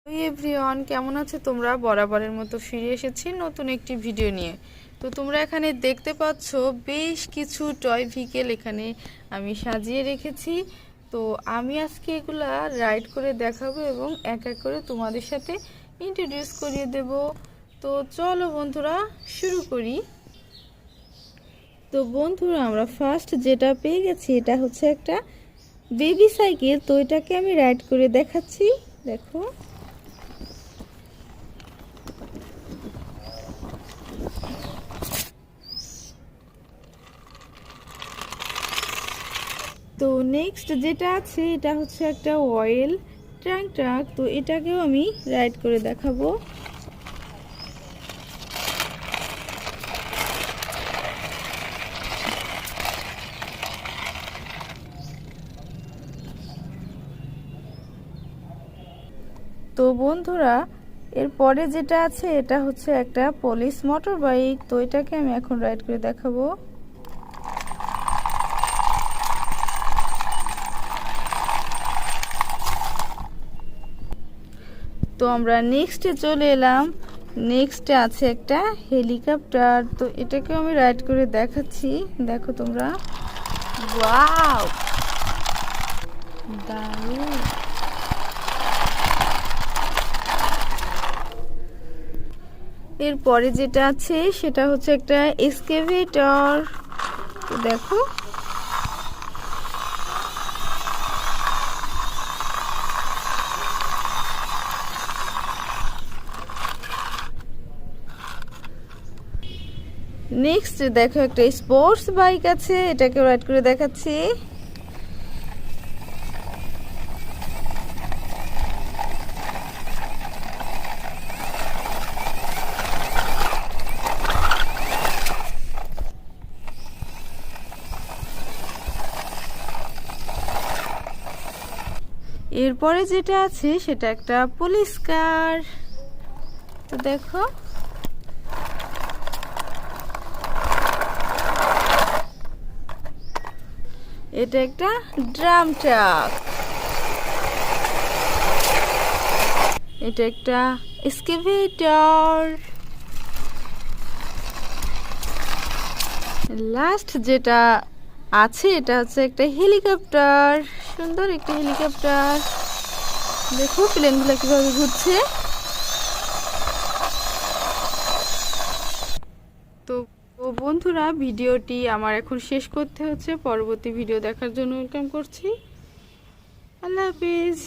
Everyone, কেমন আছো তোমরা? বরাবরের মতো ফিরে এসেছি নতুন একটি ভিডিও নিয়ে। তো তোমরা এখানে দেখতে পাচ্ছ বেশ কিছু টয় ভেহিকেল এখানে আমি সাজিয়ে রেখেছি। তো আমি আজকে এগুলা রাইড করে দেখাবো এবং এক এক করে তোমাদের সাথে ইন্ট্রোডিউস করিয়ে দেব। তো চলো বন্ধুরা শুরু করি। তো বন্ধুরা, আমরা ফার্স্ট যেটা পেয়ে গেছি এটা হচ্ছে একটা বেবি সাইকেল। তো এটাকে আমি রাইড করে দেখাচ্ছি, দেখো। তো নেক্সট যেটা আছে এটা হচ্ছে একটা অয়েল ট্রাক। তো এটাকেও আমি রাইড করে দেখাবো। তো বন্ধুরা, এরপরে যেটা আছে এটা হচ্ছে একটা পুলিশ মোটর বাইক। তো এটাকে আমি এখন রাইড করে দেখাবো। তো আমরা নেক্সটে চলে এলাম। নেক্সটে আছে একটা হেলিকপ্টার। তো এটাকেও আমি রাইড করে দেখাচ্ছি, দেখো তোমরা। ওয়াও, দারুণ। এরপরে যেটা আছে সেটা হচ্ছে একটা এক্সকেভেটর। তো দেখো, নেক্সট দেখো একটা স্পোর্টস বাইক আছে, এটাকে রাইড করে দেখাচ্ছি। এরপরে যেটা আছে সেটা একটা পুলিশ কার। তো দেখো, এটা একটা ড্রাম ট্রাক। এটা একটা এক্সকেভেটর। লাস্ট যেটা আছে এটা হচ্ছে একটা হেলিকপ্টার, সুন্দর একটা হেলিকপ্টার। দেখো প্লেনগুলো কিভাবে ঘুরছে। তো বন্ধুরা, ভিডিওটি আমার এখন শেষ করতে হচ্ছে। পরবর্তী ভিডিও দেখার জন্য ওয়েলকাম করছি। আল্লাহ হাফিজ।